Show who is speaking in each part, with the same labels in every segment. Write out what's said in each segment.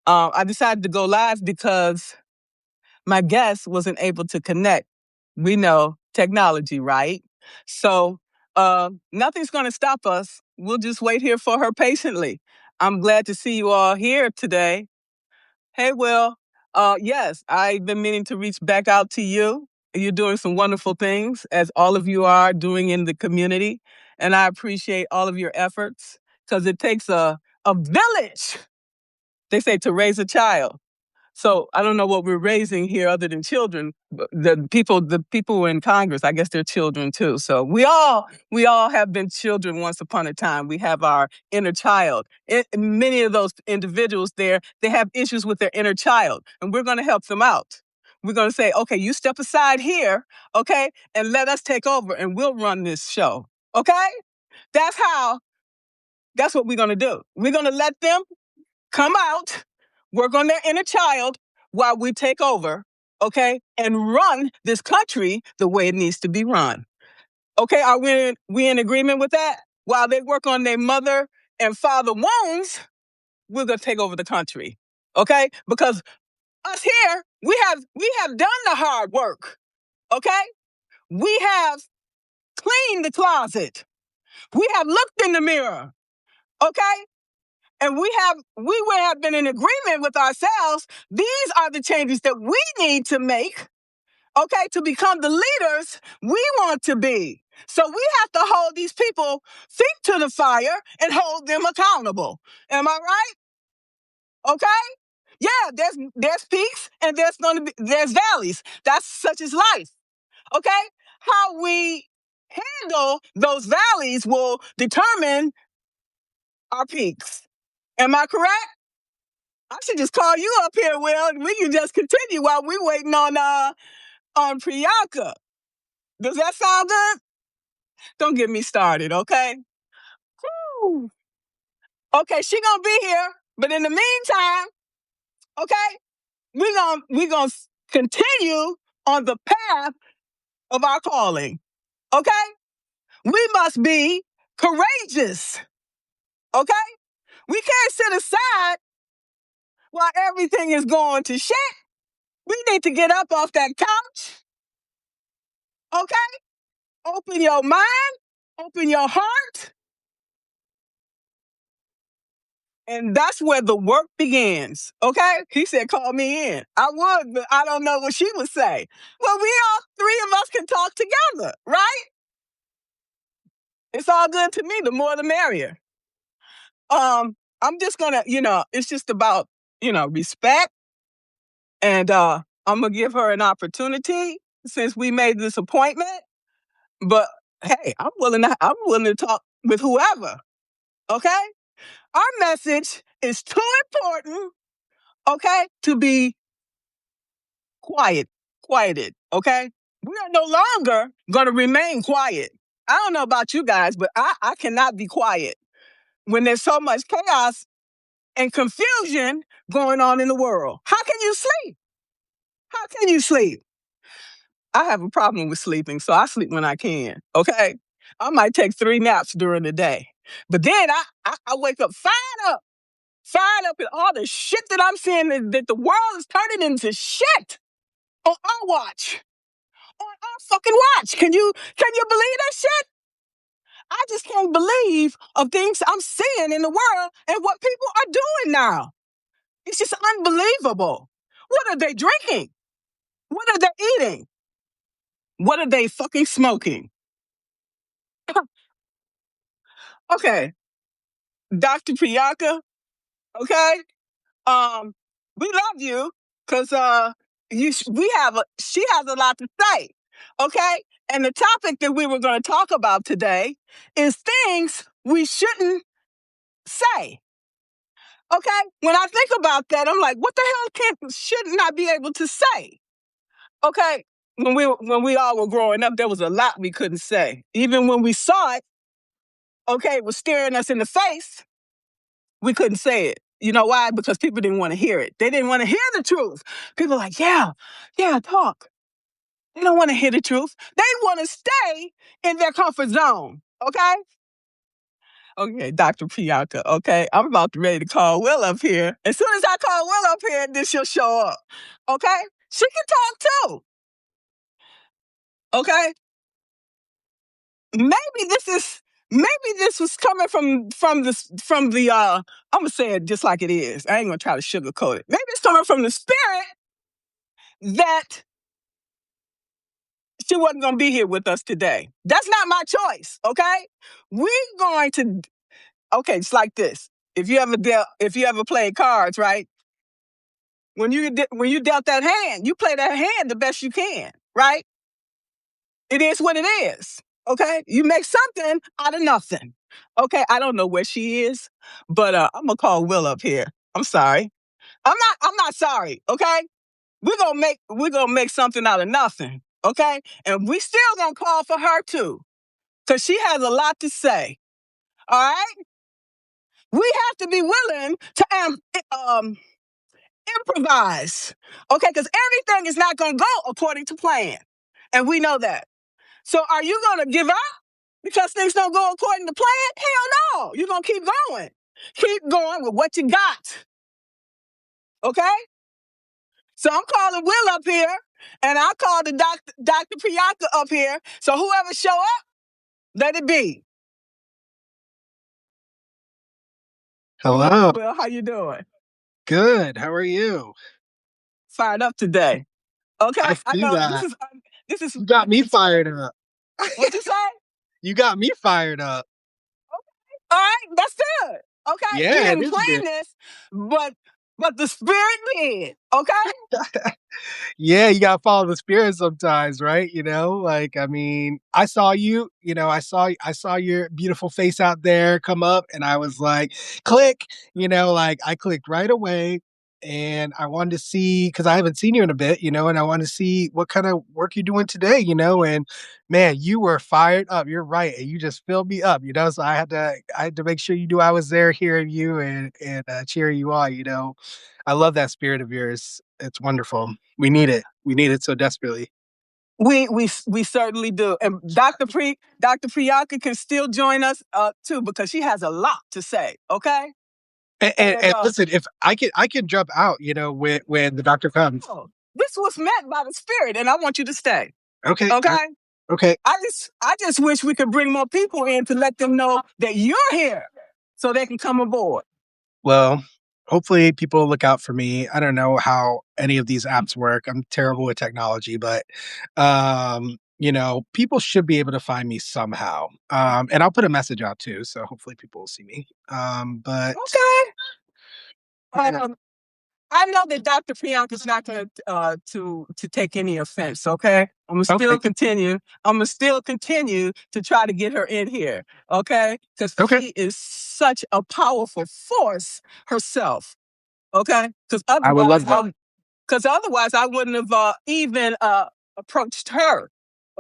Speaker 1: I decided to go live because my guest wasn't able to connect. We know technology, right? So nothing's going to stop us. We'll just wait here for her patiently. I'm glad to see you all here today. Hey, Will. Yes, I've been meaning to reach back out to you. You're doing some wonderful things, as all of you are doing in the community. And I appreciate all of your efforts because it takes a village, they say, to raise a child. So I don't know what we're raising here other than children. The people in Congress, I guess they're children too. So we all have been children once upon a time. We have our inner child. Many of those individuals there, they have issues with their inner child, and we're going to help them out. We're going to say, okay, you step aside here, okay, and let us take over, and we'll run this show. Okay, that's how. That's what we're going to do. We're going to let them come out, work on their inner child while we take over, okay, and run this country the way it needs to be run. Okay, are we in agreement with that? While they work on their mother and father wounds, we're gonna take over the country. Okay? Because us here, we have done the hard work. Okay? We have cleaned the closet. We have looked in the mirror. Okay? And we would have been in agreement with ourselves. These are the changes that we need to make, okay, to become the leaders we want to be. So we have to hold these people feet to the fire and hold them accountable. Am I right? Okay? Yeah, there's peaks and there's valleys. That's such as life. Okay? How we handle those valleys will determine our peaks. Am I correct? I should just call you up here, Will, and we can just continue while we waiting on Priyanka. Does that sound good? Don't get me started, okay? Whew. Okay, she gonna be here, but in the meantime, okay, we gonna continue on the path of our calling. Okay, we must be courageous. Okay, we can't sit aside while everything is going to shit. We need to get up off that couch. Okay. Open your mind, open your heart, and that's where the work begins. Okay? He said, call me in. I would, but I don't know what she would say. Well, we all three of us can talk together, right? It's all good to me. The more the merrier. I'm just gonna, it's just about, respect. And I'm gonna give her an opportunity since we made this appointment. But hey, I'm willing to talk with whoever. Okay? Our message is too important, okay, to be quieted, okay? We are no longer going to remain quiet. I don't know about you guys, but I cannot be quiet when there's so much chaos and confusion going on in the world. How can you sleep? How can you sleep? I have a problem with sleeping, so I sleep when I can, okay? I might take 3 naps during the day. But then I wake up fired up at all the shit that I'm seeing that the world is turning into shit on our watch. On our fucking watch. Can you believe that shit? I just can't believe of things I'm seeing in the world and what people are doing now. It's just unbelievable. What are they drinking? What are they eating? What are they fucking smoking? Okay, Dr. Priyanka, okay? Um, we love you because she has a lot to say, okay? And the topic that we were going to talk about today is things we shouldn't say. Okay? When I think about that, I'm like, what the hell shouldn't I be able to say? Okay? When we all were growing up, there was a lot we couldn't say. Even when we saw it, okay, it was staring us in the face, we couldn't say it. You know why? Because people didn't want to hear it. They didn't want to hear the truth. People are like, yeah, talk. They don't want to hear the truth. They want to stay in their comfort zone. Okay? Okay, Dr. Priyanka. Okay, I'm about to ready to call Will up here. As soon as I call Will up here, then she'll show up. Okay, she can talk too. Okay, maybe this was coming from the I'm gonna say it just like it is. I ain't gonna try to sugarcoat it. Maybe it's coming from the spirit that she wasn't gonna be here with us today. That's not my choice. Okay, we're going to. Okay, it's like this. If you ever played cards, right? When you dealt that hand, you play that hand the best you can, right? It is what it is. Okay, you make something out of nothing. Okay, I don't know where she is, but I'm gonna call Will up here. I'm sorry. I'm not sorry. Okay, we're gonna make something out of nothing. Okay, and we still gonna call for her too, cause she has a lot to say. All right, we have to be willing to improvise. Okay, because everything is not gonna go according to plan, and we know that. So, are you gonna give up because things don't go according to plan? Hell no. You're going to keep going. Keep going with what you got. Okay? So I'm calling Will up here, and I call the Dr. Priyanka up here. So whoever show up, let it be.
Speaker 2: Hello.
Speaker 1: Will, how you doing?
Speaker 2: Good. How are you?
Speaker 1: Fired up today. Okay?
Speaker 2: I
Speaker 1: I
Speaker 2: see
Speaker 1: know
Speaker 2: that.
Speaker 1: this is
Speaker 2: You got me fired up.
Speaker 1: what you say?
Speaker 2: You got me fired up.
Speaker 1: All right, that's good. Okay? You
Speaker 2: Yeah, it
Speaker 1: didn't
Speaker 2: is
Speaker 1: plan
Speaker 2: good.
Speaker 1: this, but the spirit did. Okay?
Speaker 2: Yeah, you gotta follow the spirit sometimes, right? Like I mean, I saw you, I saw your beautiful face out there come up and I was like, click, like I clicked right away and I wanted to see because I haven't seen you in a bit, and I wanted to see what kind of work you're doing today, and man, you were fired up. You're right. And you just filled me up, So I had to make sure you knew I was there hearing you and cheering you on. I love that spirit of yours. It's wonderful. We need it. We need it so desperately.
Speaker 1: We certainly do. And Dr. Priyanka can still join us too because she has a lot to say. Okay.
Speaker 2: And, and,
Speaker 1: And
Speaker 2: and listen, if I can jump out, when the doctor comes.
Speaker 1: this was meant by the spirit, and I want you to stay.
Speaker 2: Okay.
Speaker 1: Okay.
Speaker 2: Okay.
Speaker 1: I just wish we could bring more people in to let them know that you're here, so they can come aboard.
Speaker 2: Well, hopefully people look out for me. I don't know how any of these apps work. I'm terrible with technology, but people should be able to find me somehow. And I'll put a message out too, so hopefully people will see me. But
Speaker 1: Okay.
Speaker 2: yeah.
Speaker 1: Um, I know that Dr. Priyanka's not going to take any offense. Okay, I'm gonna still
Speaker 2: Okay.
Speaker 1: continue. I'm gonna still continue to try to get her in here. Okay, because
Speaker 2: Okay.
Speaker 1: she is such a powerful force herself. Okay, because
Speaker 2: I would love that.
Speaker 1: otherwise I wouldn't have even approached her.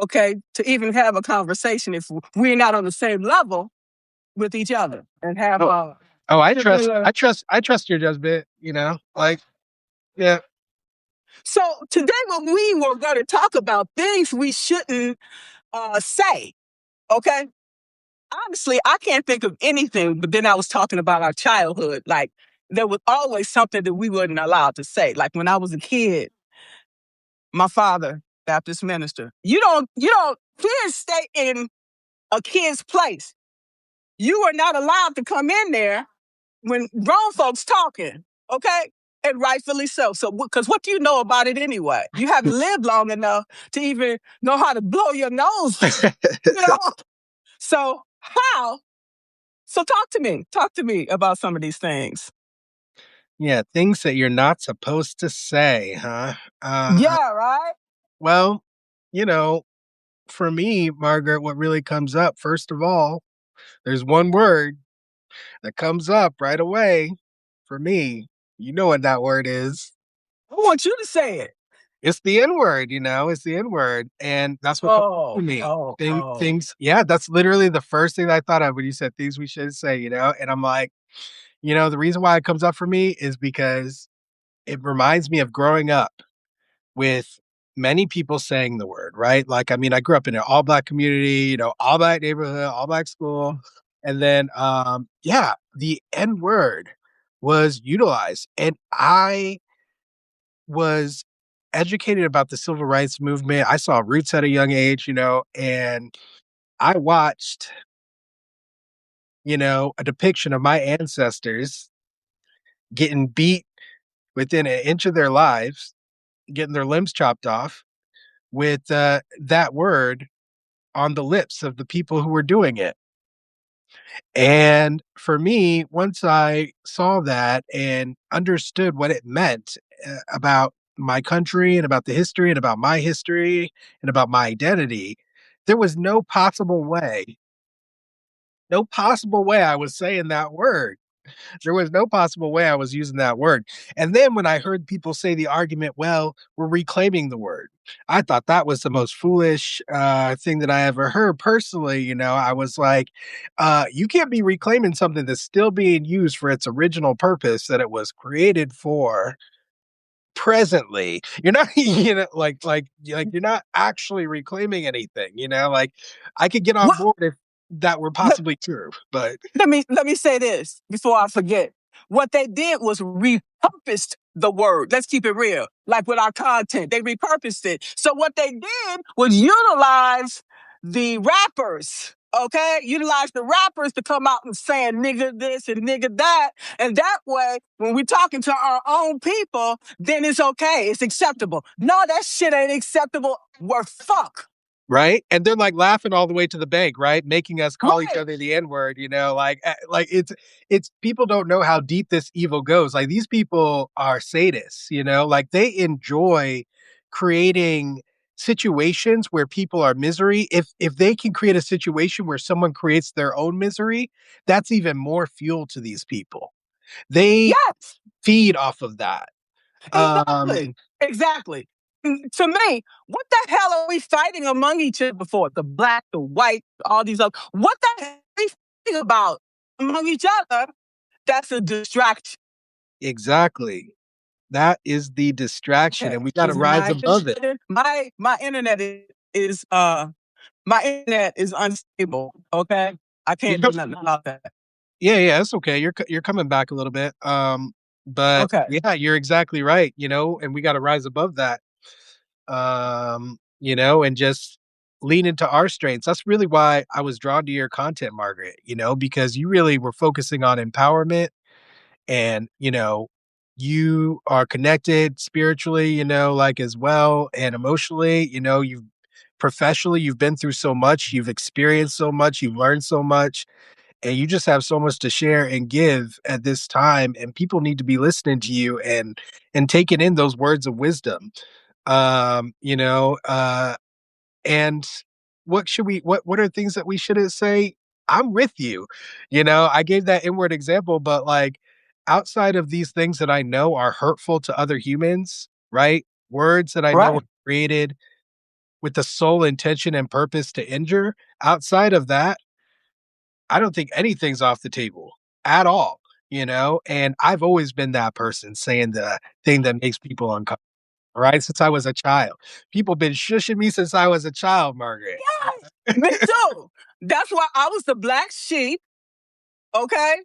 Speaker 1: Okay, to even have a conversation if we're not on the same level with each other and have
Speaker 2: Oh, I trust your judgment, like, yeah.
Speaker 1: So today, what we were going to talk about things we shouldn't say. Okay, honestly, I can't think of anything. But then I was talking about our childhood. Like there was always something that we weren't allowed to say. Like when I was a kid, my father, Baptist minister. You don't. Kids stay in a kid's place. You are not allowed to come in there when grown folks talking, okay? And rightfully so. So, because what do you know about it anyway? You haven't lived long enough to even know how to blow your nose, you know? So, how? So, talk to me. Talk to me about some of these things.
Speaker 2: Yeah, things that you're not supposed to say, huh?
Speaker 1: Yeah, right?
Speaker 2: Well, you know, for me, Margaret, what really comes up, first of all, there's one word that comes up right away for me. You know what that word is.
Speaker 1: I want you to say it.
Speaker 2: It's the N word, it's the N word. And that's what comes up to
Speaker 1: Oh,
Speaker 2: me.
Speaker 1: oh, oh.
Speaker 2: Things, yeah, that's literally the first thing I thought of when you said things we shouldn't say, and I'm like, the reason why it comes up for me is because it reminds me of growing up with many people saying the word, right? Like, I mean, I grew up in an all black community, all black neighborhood, all black school. And then, yeah, the N word was utilized. And I was educated about the civil rights movement. I saw roots at a young age, and I watched, a depiction of my ancestors getting beat within an inch of their lives, getting their limbs chopped off with that word on the lips of the people who were doing it. And for me, once I saw that and understood what it meant about my country and about the history and about my history and about my identity, there was no possible way I was saying that word. There was no possible way I was using that word. And then when I heard people say the argument, well, we're reclaiming the word, I thought that was the most foolish thing that I ever heard personally. I was like, you can't be reclaiming something that's still being used for its original purpose that it was created for presently. You're not, like you're not actually reclaiming anything, like I could get on
Speaker 1: What?
Speaker 2: board if that were possibly true, but
Speaker 1: Let me say this before I forget. What they did was repurposed the word. Let's keep it real. Like with our content, they repurposed it. So what they did was utilize the rappers. Okay, utilize the rappers to come out and saying nigga this and nigga that, and that way, when we're talking to our own people, then it's okay, it's acceptable. No, that shit ain't acceptable. We're fuck.
Speaker 2: right? And they're like laughing all the way to the bank, right? Making us call each
Speaker 1: Right?
Speaker 2: other the N word, like it's people don't know how deep this evil goes. Like these people are sadists, like they enjoy creating situations where people are misery. If they can create a situation where someone creates their own misery, that's even more fuel to these people. They
Speaker 1: Yes.
Speaker 2: feed off of that. Um,
Speaker 1: Exactly. Exactly. To me, what the hell are we fighting among each other for? The black, the white, all these other. What the hell are we fighting about among each other? That's a distraction.
Speaker 2: exactly. That is the distraction, and we gotta
Speaker 1: Is
Speaker 2: rise
Speaker 1: my
Speaker 2: above it.
Speaker 1: my internet is my internet is unstable. Okay, I
Speaker 2: You
Speaker 1: can't
Speaker 2: co
Speaker 1: do nothing about that.
Speaker 2: Yeah, yeah, it's okay. You're coming back a little bit. But
Speaker 1: Okay,
Speaker 2: yeah, you're exactly right, and we gotta rise above that. And just lean into our strengths. That's really why I was drawn to your content, Margaret, because you really were focusing on empowerment and, you are connected spiritually, like as well, and emotionally, you've professionally, you've been through so much, you've experienced so much, you've learned so much, and you just have so much to share and give at this time. And people need to be listening to you and taking in those words of wisdom. Um, you know, uh, and what are things that we shouldn't say? I'm with you. I gave that inward example, but like outside of these things that I know are hurtful to other humans, right? Words that I know were
Speaker 1: right.
Speaker 2: created with the sole intention and purpose to injure. Outside of that, I don't think anything's off the table at all, And I've always been that person saying the thing that makes people uncomfortable, right? Since I was a child. People been shushing me since I was a child, Margaret.
Speaker 1: Yes, me too. That's why I was the black sheep. Okay,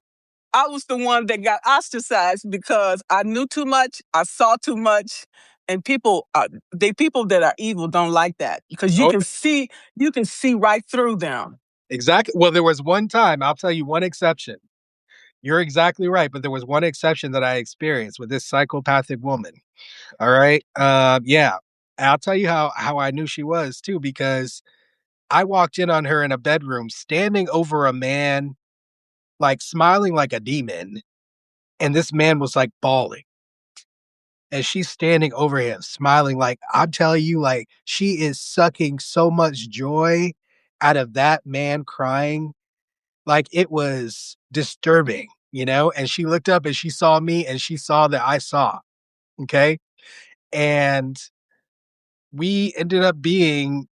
Speaker 1: I was the one that got ostracized because I knew too much, I saw too much, and people that are evil don't like that because
Speaker 2: Oh,
Speaker 1: you can see right through them.
Speaker 2: exactly. Well, there was one time, I'll tell you one exception. You're exactly right, but there was one exception that I experienced with this psychopathic woman. All right. Yeah. I'll tell you how I knew she was too, because I walked in on her in a bedroom, standing over a man, like smiling like a demon, and this man was like bawling. And she's standing over him, smiling like I'm telling you, like she is sucking so much joy out of that man crying. Like it was disturbing, And she looked up and she saw me and she saw that I saw. Okay. And we ended up being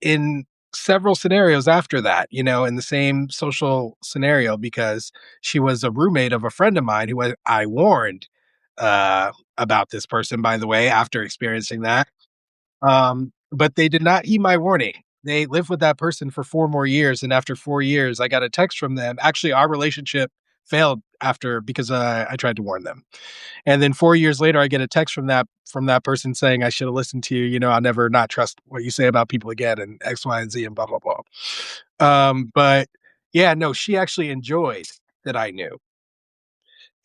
Speaker 2: in several scenarios after that, in the same social scenario because she was a roommate of a friend of mine who I warned about this person, by the way, after experiencing that. But they did not heed my warning. they lived with that person for 4 more years, and after 4 years, I got a text from them. Actually, our relationship failed after because, I tried to warn them. And then 4 years later, I get a text from that person saying, "I should have listened to you, I'll never not trust what you say about people again and X, Y, and Z and blah, blah, blah." But yeah, no, she actually enjoyed that I knew.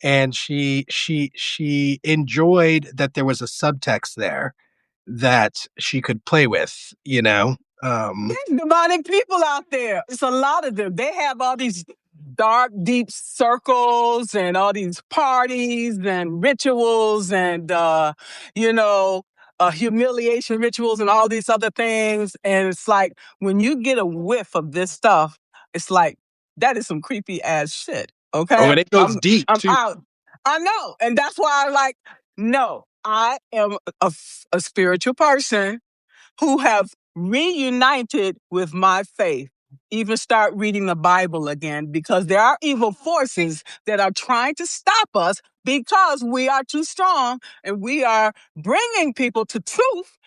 Speaker 2: And she enjoyed that there was a subtext there that she could play with, you know? Um
Speaker 1: There's demonic people out there. It's a lot of them. They have all these dark, deep circles and all these parties and rituals and, you know, humiliation rituals and all these other things. And it's like when you get a whiff of this stuff, it's like that is some creepy ass shit.
Speaker 2: Oh,
Speaker 1: Okay,
Speaker 2: and it goes deep
Speaker 1: I'm
Speaker 2: too.
Speaker 1: out. I know, and that's why I like. No, I am a spiritual person who have reunited with my faith, even start reading the Bible again, because there are evil forces that are trying to stop us because we are too strong and we are bringing people to truth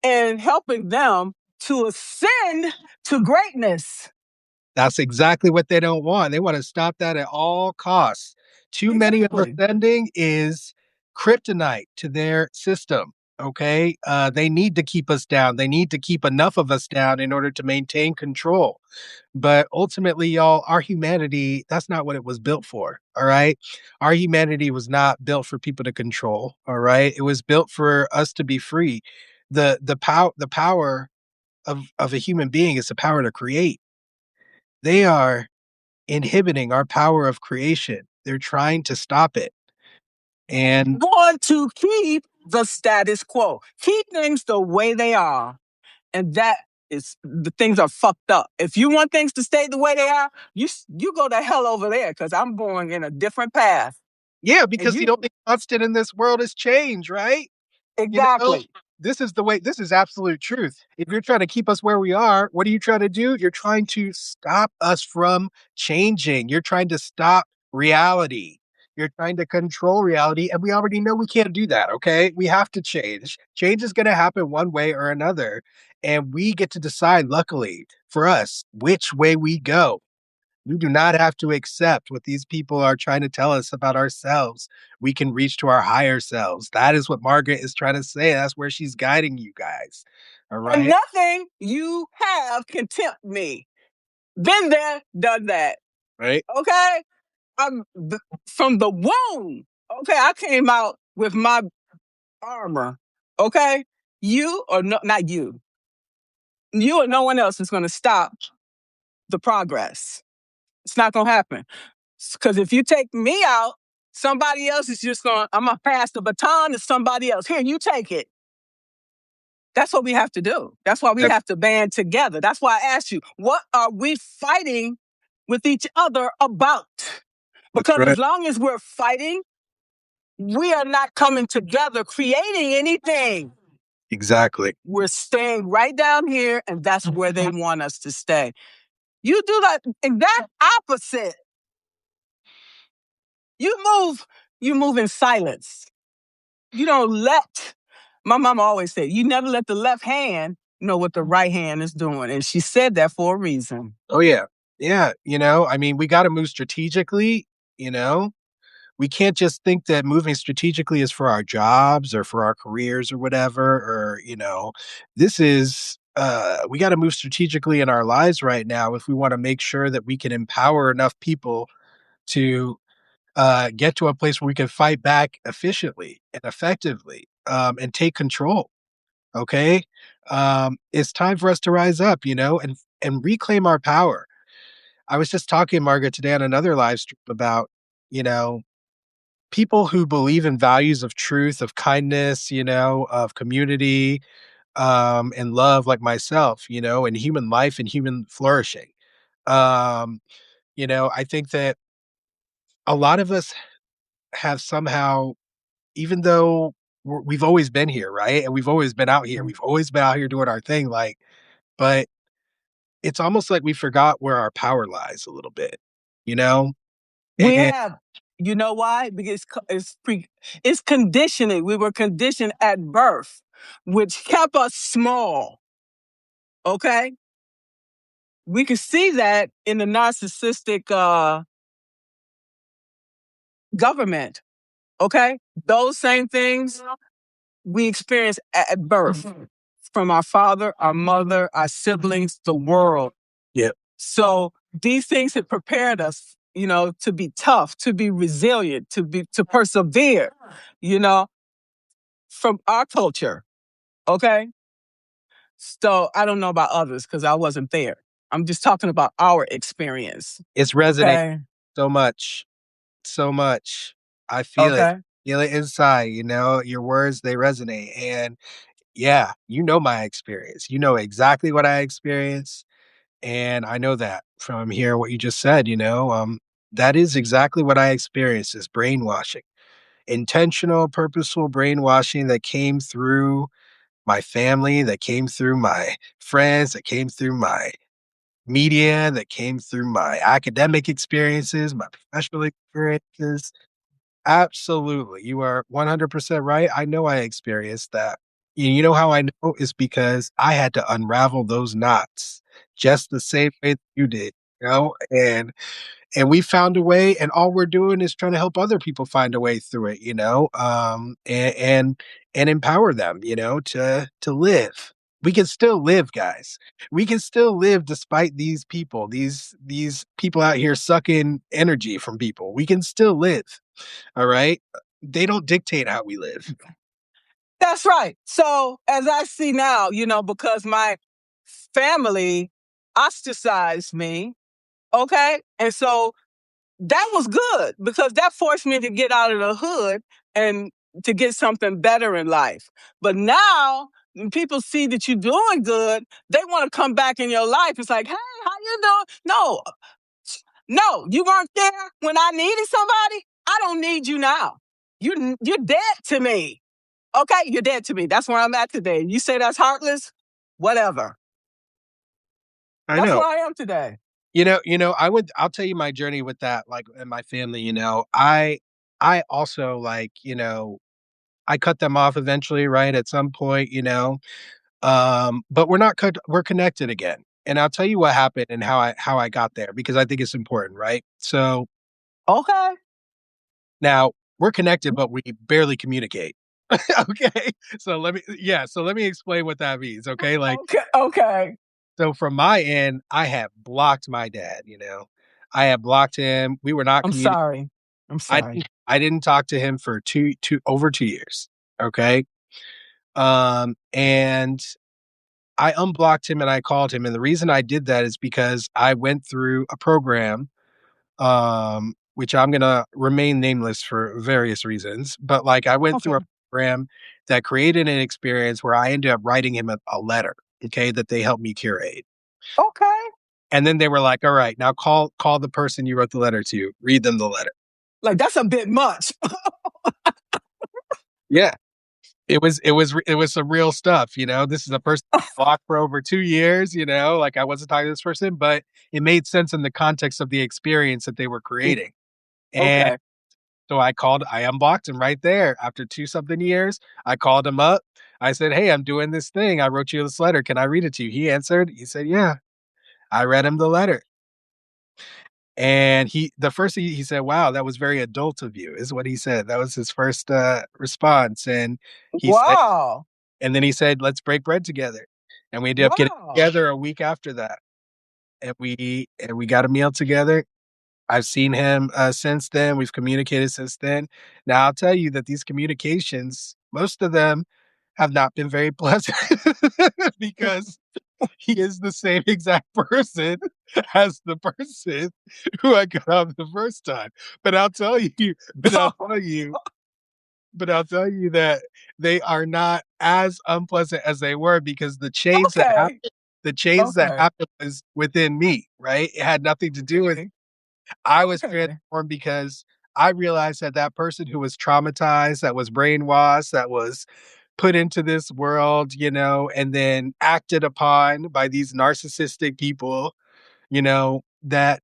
Speaker 1: and helping them to ascend to greatness.
Speaker 2: That's exactly what they don't want. They wanna stop that at all costs. Too many of
Speaker 1: Exactly.
Speaker 2: ascending is kryptonite to their system, okay? They need to keep us down. They need to keep enough of us down in order to maintain control. But ultimately, y'all, our humanity, that's not what it was built for, all right? Our humanity was not built for people to control, all right? It was built for us to be free. The power of a human being is the power to create. They are inhibiting our power of creation. They're trying to stop it. And
Speaker 1: Want to keep the status quo, keep things the way they are. And that is the things are fucked up. If you want things to stay the way they are, you go to hell over there because I'm going in a different path.
Speaker 2: yeah,
Speaker 1: And
Speaker 2: because the
Speaker 1: you
Speaker 2: only constant in this world is change, right? You know,
Speaker 1: exactly.
Speaker 2: this is absolute truth. If you're trying to keep us where we are, what are you trying to do? You're trying to stop us from changing. You're trying to stop reality. You're trying to control reality. And we already know we can't do that. Okay. We have to change. Change is going to happen one way or another. And we get to decide, luckily for us, which way we go. We do not have to accept what these people are trying to tell us about ourselves. We can reach to our higher selves. That is what Margaret is trying to say. That's where she's guiding you guys. All
Speaker 1: And
Speaker 2: right.
Speaker 1: nothing you have can tempt me. Been there, done that.
Speaker 2: Right.
Speaker 1: Okay? From the womb. Okay, I came out with my armor. Okay? You or no, not you. You or no one else is going to stop the progress. It's not going to happen. Because if you take me out, somebody else is just going, I'm going to pass the baton to somebody else. Here, you take it. That's what we have to do. That's why we
Speaker 2: That,
Speaker 1: have to band together. That's why I asked you, what are we fighting with each other about?
Speaker 2: that's
Speaker 1: Because
Speaker 2: right.
Speaker 1: as long as we're fighting, we are not coming together, creating anything.
Speaker 2: Exactly.
Speaker 1: We're staying right down here, and that's where they want us to stay. You do that exact opposite. You move, you move in silence. You don't let, my mom always said, you never let the left hand know what the right hand is doing. And she said that for a reason.
Speaker 2: Oh, yeah. Yeah. I mean, we got to move strategically. You know, we can't just think that moving strategically is for our jobs or for our careers or whatever. Or, this is, we got to move strategically in our lives right now if we want to make sure that we can empower enough people to get to a place where we can fight back efficiently and effectively, and take control. Okay, it's time for us to rise up, and reclaim our power. I was just talking, Margaret, today on another live stream about you know people who believe in values of truth, of kindness, of community, and love, like myself, and human life and human flourishing. Um, I think that a lot of us have somehow, even though we've always been here, right? And we've always been out here. We've always been out here doing our thing, like, but it's almost like we forgot where our power lies a little bit, you know?
Speaker 1: We
Speaker 2: And
Speaker 1: have, you know why? Because it's conditioning. We were conditioned at birth, which kept us small. Okay? We can see that in the narcissistic government. Okay? Those same things we experience at birth from our father, our mother, our siblings, the world.
Speaker 2: Yep.
Speaker 1: So these things have prepared us, to be tough, to be resilient, to persevere, you know, from our culture. Okay. So I don't know about others because I wasn't there. I'm just talking about our experience.
Speaker 2: It's resonating
Speaker 1: Okay.
Speaker 2: so much, so much. I
Speaker 1: Okay.
Speaker 2: feel it inside, your words, they resonate. And yeah, my experience. You know exactly what I experienced. And I know that from hearing what you just said, that is exactly what I experienced is brainwashing, intentional, purposeful brainwashing that came through my family, that came through my friends, that came through my media, that came through my academic experiences, my professional experiences. Absolutely. You are 100% right. I know I experienced that. You know how I know is because I had to unravel those knots just the same way that you did, and we found a way, and all we're doing is trying to help other people find a way through it, and empower them, to live. We can still live, guys. We can still live despite these people, these people out here sucking energy from people. We can still live. All right. They don't dictate how we live.
Speaker 1: That's right. So as I see now, because my family ostracized me, okay? And so that was good because that forced me to get out of the hood and to get something better in life. But now when people see that you're doing good, they want to come back in your life. It's like, hey, how you doing? No, you weren't there when I needed somebody. I don't need you now. You're dead to me. Okay, you're dead to me. That's where I'm at today. You say that's heartless? Whatever.
Speaker 2: I
Speaker 1: That's
Speaker 2: know.
Speaker 1: where I am today.
Speaker 2: I'll tell you my journey with that, like in my family, I also like, I cut them off eventually, right? At some point, but we're connected again. And I'll tell you what happened and how I got there because I think it's important, right? So
Speaker 1: Okay.
Speaker 2: now we're connected, but we barely communicate. Okay. So let me explain what that means. Okay. Like,
Speaker 1: Okay. Okay.
Speaker 2: so from my end, I have blocked my dad, I have blocked him. We were not
Speaker 1: I'm
Speaker 2: communicating.
Speaker 1: sorry. I'm sorry.
Speaker 2: I didn't talk to him for over 2 years. Okay. And I unblocked him and I called him. And the reason I did that is because I went through a program, which I'm gonna remain nameless for various reasons. But like I went through
Speaker 1: Okay.
Speaker 2: a program that created an experience where I ended up writing him a letter, okay, that they helped me curate.
Speaker 1: Okay.
Speaker 2: And then they were like, "All right, now call the person you wrote the letter to. Read them the letter."
Speaker 1: Like that's a bit much.
Speaker 2: Yeah. It was some real stuff, This is a person blocked for over 2 years, like I wasn't talking to this person, but it made sense in the context of the experience that they were creating. And
Speaker 1: Okay.
Speaker 2: so I unblocked him right there. After 2 something years, I called him up. I said, "Hey, I'm doing this thing. I wrote you this letter. Can I read it to you?" He answered. He said, "Yeah." I read him the letter. And the first thing he said, "Wow, that was very adult of you," is what he said. That was his first response. And he said,
Speaker 1: Wow.
Speaker 2: and then he said, "Let's break bread together." And we ended up getting
Speaker 1: Wow.
Speaker 2: together a week after that. And we got a meal together. I've seen him since then. We've communicated since then. Now I'll tell you that these communications, most of them have not been very pleasant because he is the same exact person as the person who I got off the first time. But I'll tell you, but I'll tell you, but I'll tell you that they are not as unpleasant as they were because
Speaker 1: Okay.
Speaker 2: the change that
Speaker 1: Okay.
Speaker 2: happened was within me, right? It had nothing to do with
Speaker 1: Okay.
Speaker 2: I was
Speaker 1: Okay.
Speaker 2: transformed because I realized that that person who was traumatized, that was brainwashed, that was put into this world, and then acted upon by these narcissistic people, that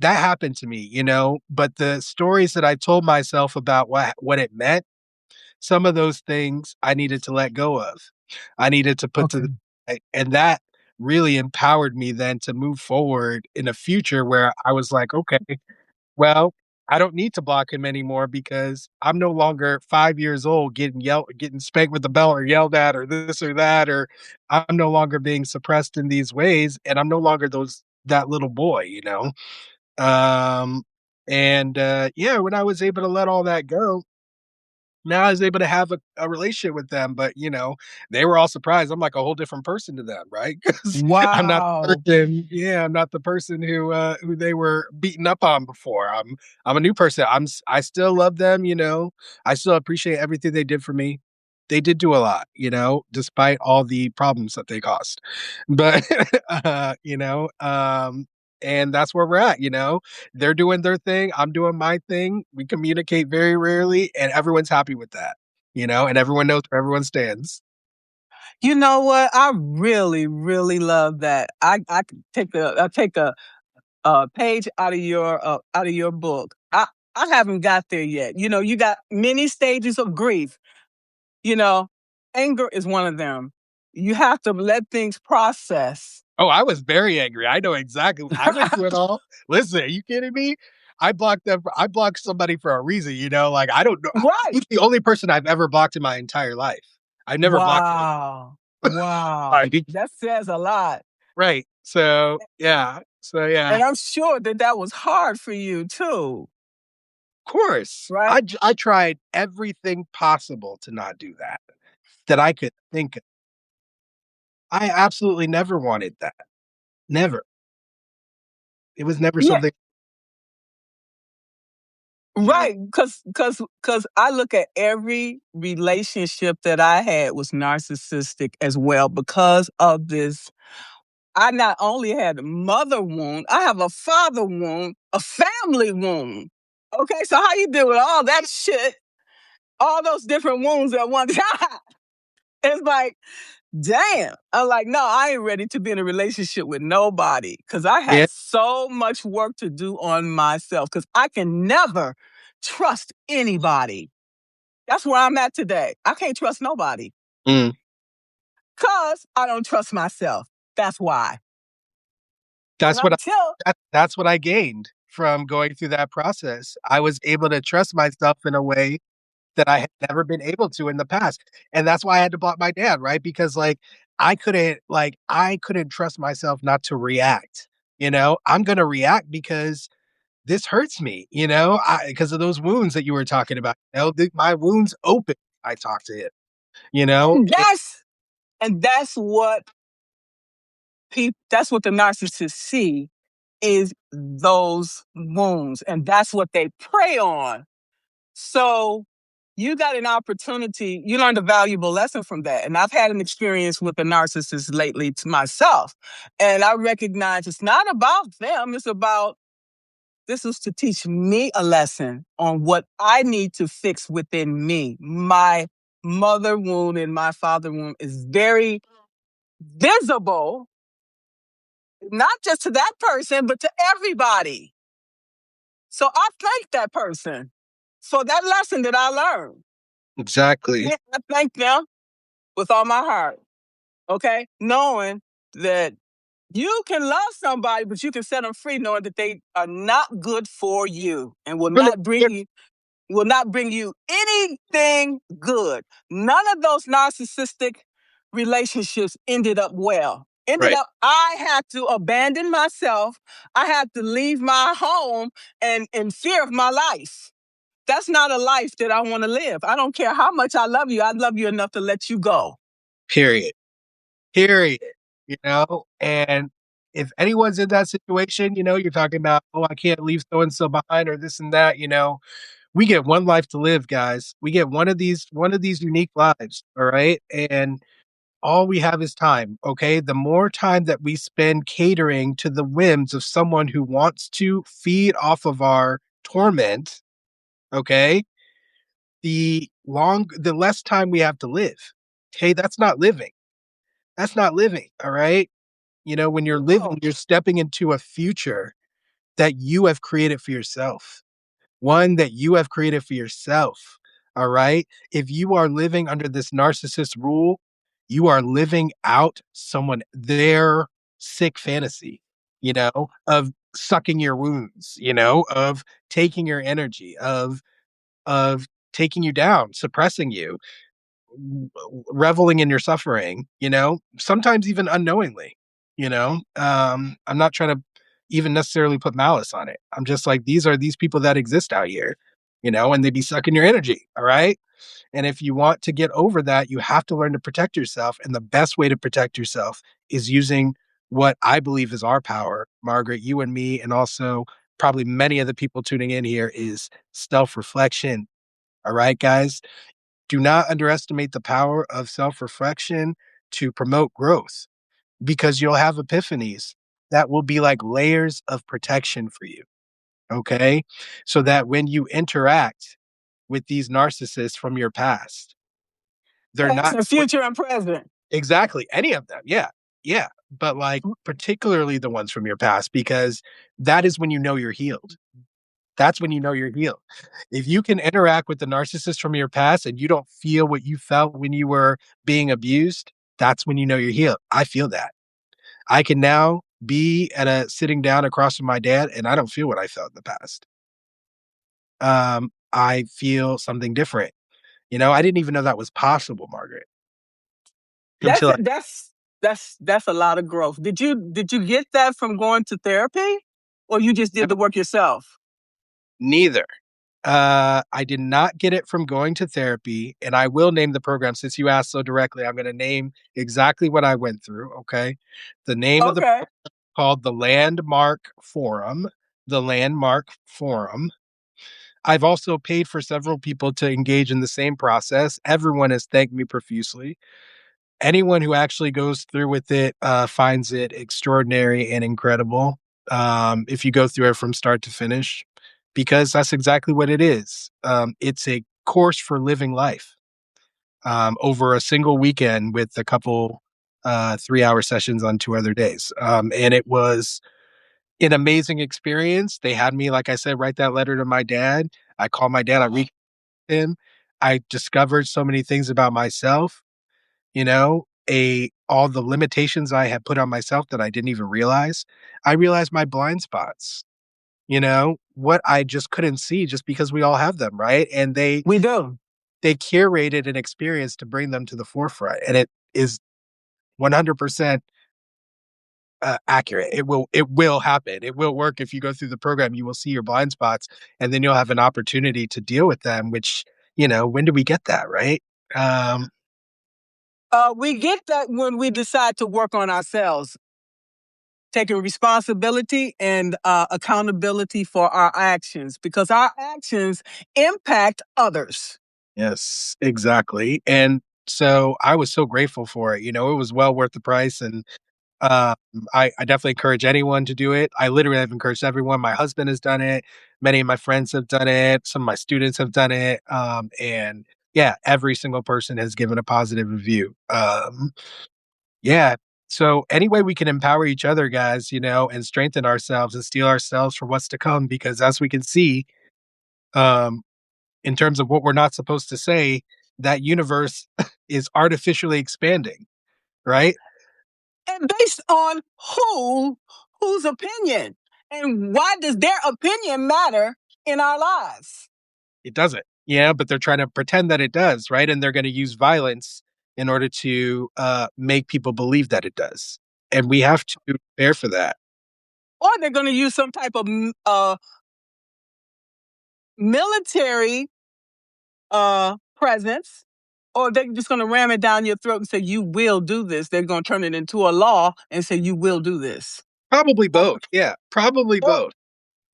Speaker 2: happened to me, but the stories that I told myself about what it meant, some of those things I needed to let go of. I needed to put to the
Speaker 1: Okay.
Speaker 2: side, and that really empowered me then to move forward in a future where I was like, okay, well, I don't need to block him anymore because I'm no longer 5 years old getting spanked with the belt or yelled at or this or that, or I'm no longer being suppressed in these ways, and I'm no longer that little boy, you know? Um, yeah, when I was able to let all that go, now I was able to have a relationship with them, but, they were all surprised. I'm like a whole different person to them, right? Because
Speaker 1: Wow.
Speaker 2: I'm not the person who they were beating up on before. I'm a new person. I still love them, I still appreciate everything they did for me. They did do a lot, despite all the problems that they caused. But, and that's where we're at, they're doing their thing. I'm doing my thing. We communicate very rarely, and everyone's happy with that, and everyone knows where everyone stands.
Speaker 1: You know what? I really, really love that. I could take a page out of your book. I haven't got there yet. You got many stages of grief. You know, anger is one of them. You have to let things process.
Speaker 2: Oh, I was very angry. I know exactly. I went through it all. Listen, are you kidding me? I blocked somebody for a reason, like I don't know.
Speaker 1: Right.
Speaker 2: He's the only person I've ever blocked in my entire life. I've never blocked anyone.
Speaker 1: Wow. Wow.
Speaker 2: Like,
Speaker 1: That says a lot.
Speaker 2: right. So yeah. So yeah.
Speaker 1: And I'm sure that that was hard for you too,
Speaker 2: Of course.
Speaker 1: right?
Speaker 2: I tried everything possible to not do that I could think of. I absolutely never wanted that. Never. It was never
Speaker 1: Yeah,
Speaker 2: something, you know.
Speaker 1: right. Cause I look at every relationship that I had was narcissistic as well because of this. I not only had a mother wound, I have a father wound, a family wound. Okay, so how you deal with all that shit, all those different wounds at one time? It's like, damn. I'm like, no, I ain't ready to be in a relationship with nobody because I
Speaker 2: Yeah.
Speaker 1: had so much work to do on myself because I can never trust anybody. That's where I'm at today. I can't trust nobody
Speaker 2: Mm.
Speaker 1: because I don't trust myself. That's why. And
Speaker 2: That's what
Speaker 1: until,
Speaker 2: that's what I gained from going through that process. I was able to trust myself in a way that I had never been able to in the past. And that's why I had to block my dad, right? Because I couldn't trust myself not to react. I'm going to react because this hurts me, because of those wounds that you were talking about. My wounds open. I talk to him, you know.
Speaker 1: and that's what that's what the narcissists see is those wounds, and that's what they prey on. So you got an opportunity. You learned a valuable lesson from that, and I've had an experience with a narcissist lately to myself, and I recognize it's not about them. It's about this is to teach me a lesson on what I need to fix within me. My mother wound and my father wound is very visible, not just to that person, but to everybody. So I thank that person for that lesson that I learned.
Speaker 2: Exactly.
Speaker 1: I thank them with all my heart. Okay. Knowing that you can love somebody, but you can set them free knowing that they are not good for you and
Speaker 2: Really,
Speaker 1: will not bring you anything good. None of those narcissistic relationships ended up well. Ended
Speaker 2: right.
Speaker 1: up, I had to abandon myself. I had to leave my home and in fear of my life. That's not a life that I want to live. I don't care how much I love you. I love you enough to let you go.
Speaker 2: Period. Period. And if anyone's in that situation, you're talking about, oh, I can't leave so and so behind or this and that, we get one life to live, guys. We get one of these unique lives, all right? And all we have is time, okay? The more time that we spend catering to the whims of someone who wants to feed off of our torment, okay? The less time we have to live. Okay, that's not living. That's not living, all right? When you're living,
Speaker 1: No.
Speaker 2: you're stepping into a future that you have created for yourself. One that you have created for yourself. All right. If you are living under this narcissist rule, you are living out their sick fantasy, of sucking your wounds, of taking your energy, of taking you down, suppressing you, reveling in your suffering, sometimes even unknowingly, I'm not trying to even necessarily put malice on it. I'm just like, these are these people that exist out here, and they be sucking your energy. All right. And if you want to get over that, you have to learn to protect yourself. And the best way to protect yourself is using what I believe is our power, Margaret, you and me, and also probably many of the people tuning in here, is self reflection. All right, guys, do not underestimate the power of self reflection to promote growth, because you'll have epiphanies that will be like layers of protection for you. Okay. So that when you interact with these narcissists from your past, they're
Speaker 1: Past
Speaker 2: not
Speaker 1: and future and present.
Speaker 2: exactly any of them. Yeah. Yeah. But like particularly the ones from your past, because that is when you know you're healed. That's when you know you're healed. If you can interact with the narcissist from your past and you don't feel what you felt when you were being abused, that's when you know you're healed. I feel that. I can now be at a sitting down across from my dad and I don't feel what I felt in the past. I feel something different. I didn't even know that was possible, Margaret,
Speaker 1: That's
Speaker 2: until I
Speaker 1: that's that's a lot of growth. Did you get that from going to therapy, or you just did the work yourself?
Speaker 2: neither. I did not get it from going to therapy, and I will name the program since you asked so directly. I'm going to name exactly what I went through. Okay, the name of the
Speaker 1: Okay.
Speaker 2: called the Landmark Forum. The Landmark Forum. I've also paid for several people to engage in the same process. Everyone has thanked me profusely. Anyone who actually goes through with it finds it extraordinary and incredible. If you go through it from start to finish, because that's exactly what it is. It's a course for living life over a single weekend with a couple 3-hour sessions on 2 other days. And it was an amazing experience. They had me, like I said, write that letter to my dad. I called my dad, I reached him. I discovered so many things about myself, a all the limitations I had put on myself that I didn't even realize. I realized my blind spots, what I just couldn't see just because we all have them, right? And
Speaker 1: We do.
Speaker 2: they curated an experience to bring them to the forefront, and it is 100% accurate. It will happen. It will work if you go through the program. You will see your blind spots, and then you'll have an opportunity to deal with them. Which when do we get that, right? Um,
Speaker 1: We get that when we decide to work on ourselves, taking responsibility and accountability for our actions, because our actions impact others.
Speaker 2: yes, exactly. And so I was so grateful for it. It was well worth the price, and Um, I definitely encourage anyone to do it. I literally have encouraged everyone. My husband has done it. Many of my friends have done it. Some of my students have done it. And yeah, every single person has given a positive review. Yeah. So any way we can empower each other, guys, and strengthen ourselves and steel ourselves for what's to come, because as we can see, um, in terms of what we're not supposed to say, that universe is artificially expanding, right?
Speaker 1: And based on whose opinion, and why does their opinion matter in our lives?
Speaker 2: It doesn't. Yeah, but they're trying to pretend that it does, right? And they're going to use violence in order to make people believe that it does. And we have to prepare for that.
Speaker 1: Or they're going to use some type of military presence, or they're just going to ram it down your throat and say, you will do this. They're going to turn it into a law and say, you will do this.
Speaker 2: Probably both. Yeah, probably
Speaker 1: Or,
Speaker 2: both.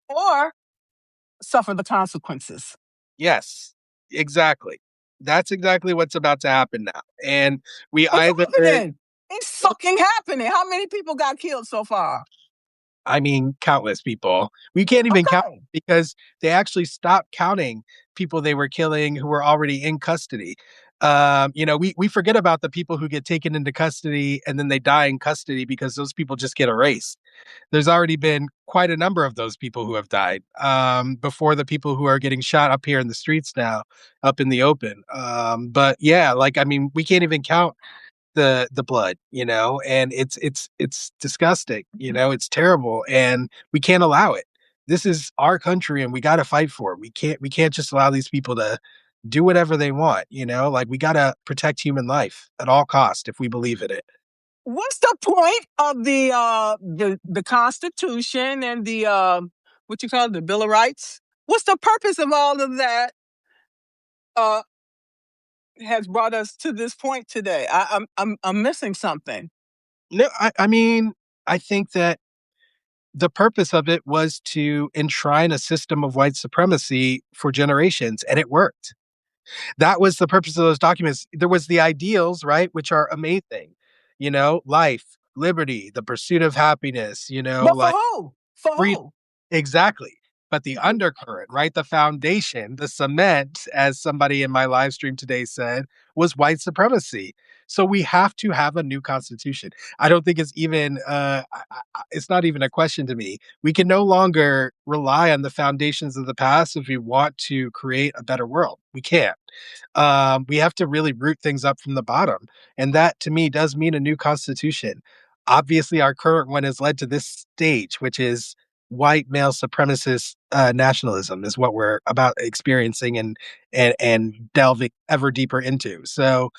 Speaker 1: or suffer the consequences.
Speaker 2: Yes, exactly. That's exactly what's about to happen now. And we
Speaker 1: It's
Speaker 2: either,
Speaker 1: happening. It's fucking happening. How many people got killed so far?
Speaker 2: I mean, countless people. We can't even count
Speaker 1: Okay.
Speaker 2: because they actually stopped counting people they were killing who were already in custody. We forget about the people who get taken into custody and then they die in custody because those people just get erased. There's already been quite a number of those people who have died before the people who are getting shot up here in the streets now, up in the open. But yeah, like, I mean, we can't even count the blood, and it's disgusting, it's terrible, and we can't allow it. This is our country, and we got to fight for it. We can't just allow these people to do whatever they want, like we got to protect human life at all cost if we believe in it.
Speaker 1: What's the point of the Constitution and the what you call it, the Bill of Rights? What's the purpose of all of that? Uh, has brought us to this point today. I'm missing something.
Speaker 2: No, I mean, I think that the purpose of it was to enshrine a system of white supremacy for generations, and it worked. That was the purpose of those documents. There was the ideals, right, which are amazing, life, liberty, the pursuit of happiness,
Speaker 1: But for
Speaker 2: like
Speaker 1: who? For
Speaker 2: free.
Speaker 1: who?
Speaker 2: Exactly. But the undercurrent, right? The foundation, the cement, as somebody in my live stream today said, was white supremacy. So we have to have a new constitution. I don't think it's even, it's not even a question to me. We can no longer rely on the foundations of the past if we want to create a better world. We can't. We have to really root things up from the bottom. And that to me does mean a new constitution. Obviously, our current one has led to this stage, which is white male supremacist nationalism, is what we're about experiencing and delving ever deeper into. So,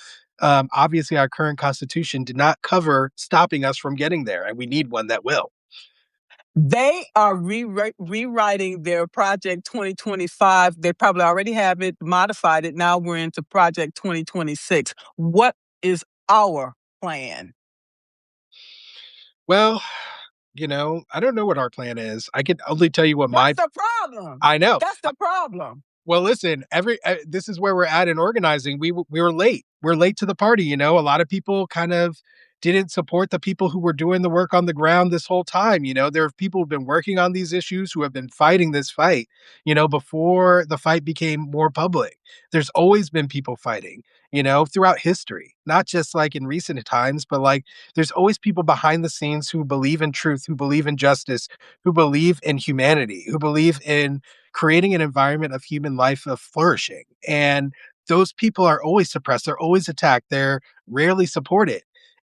Speaker 2: obviously, our current constitution did not cover stopping us from getting there, and we need one that will.
Speaker 1: They are rewriting their Project 2025. They probably already have it modified it. Now we're into Project 2026. What is our plan?
Speaker 2: Well, I don't know what our plan is. I can only tell you what
Speaker 1: That's
Speaker 2: my.
Speaker 1: the problem.
Speaker 2: I know.
Speaker 1: That's the problem.
Speaker 2: Well, listen, this is where we're at in organizing. We were late. We're late to the party. A lot of people kind of didn't support the people who were doing the work on the ground this whole time. There are people who've been working on these issues who have been fighting this fight. Before the fight became more public. There's always been people fighting. Throughout history, not just like in recent times, but like there's always people behind the scenes who believe in truth, who believe in justice, who believe in humanity, who believe in creating an environment of human life of flourishing. And those people are always suppressed. They're always attacked. They're rarely supported.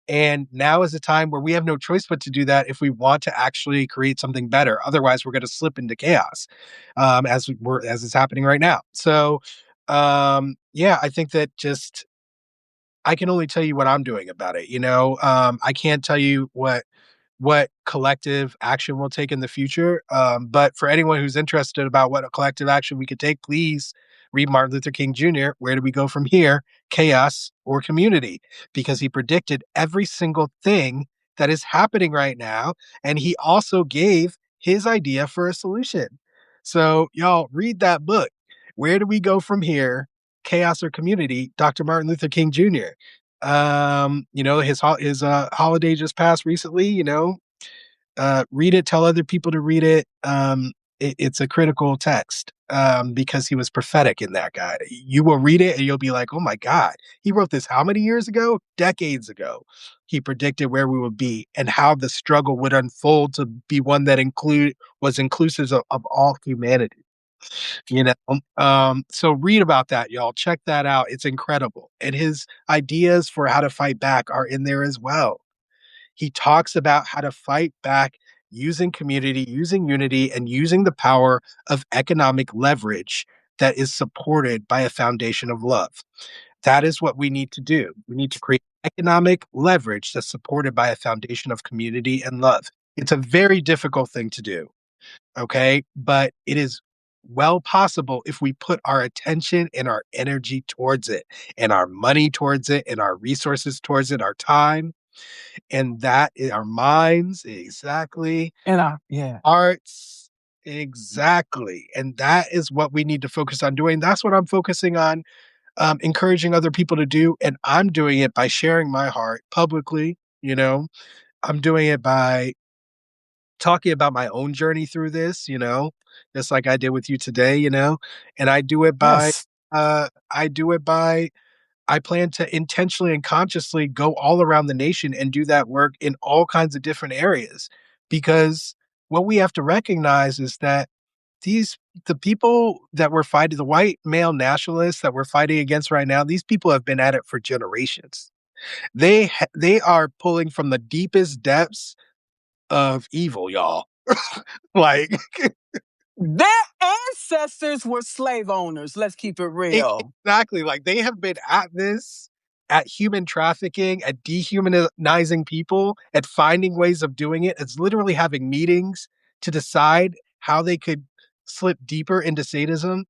Speaker 2: And now is a time where we have no choice but to do that if we want to actually create something better. Otherwise, we're going to slip into chaos, as is happening right now. So, yeah, I think that just I can only tell you what I'm doing about it. I can't tell you what collective action we'll take in the future. But for anyone who's interested about what a collective action we could take, please read Martin Luther King Jr. Where do we go from here? Chaos or community? Because he predicted every single thing that is happening right now. And he also gave his idea for a solution. So, y'all, read that book. Where do we go from here? Chaos or community? Dr. Martin Luther King Jr. His holiday just passed recently. Read it, tell other people to read it. It's a critical text, because he was prophetic in that guy. You will read it and you'll be like, oh my God, he wrote this how many years ago? Decades ago. He predicted where we would be and how the struggle would unfold to be one that was inclusive of all humanity. So read about that, y'all. Check that out. It's incredible. And his ideas for how to fight back are in there as well. He talks about how to fight back using community, using unity, and using the power of economic leverage that is supported by a foundation of love. That is what we need to do. We need to create economic leverage that's supported by a foundation of community and love. It's a very difficult thing to do, okay? But it is well possible if we put our attention and our energy towards it, and our money towards it, and our resources towards it, our time, and that is our minds, exactly,
Speaker 1: And yeah.
Speaker 2: arts, exactly, and that is what we need to focus on doing. That's what I'm focusing on, encouraging other people to do, and I'm doing it by sharing my heart publicly. I'm doing it by talking about my own journey through this, just like I did with you today, and
Speaker 1: Yes.
Speaker 2: I do it by I plan to intentionally and consciously go all around the nation and do that work in all kinds of different areas. Because what we have to recognize is that these the people that we're fighting, the white male nationalists that we're fighting against right now, these people have been at it for generations. They are pulling from the deepest depths of evil, y'all. Like
Speaker 1: Their ancestors were slave owners. Let's keep it real.
Speaker 2: exactly, like they have been at this, at human trafficking, at dehumanizing people, at finding ways of doing it. It's literally having meetings to decide how they could slip deeper into sadism.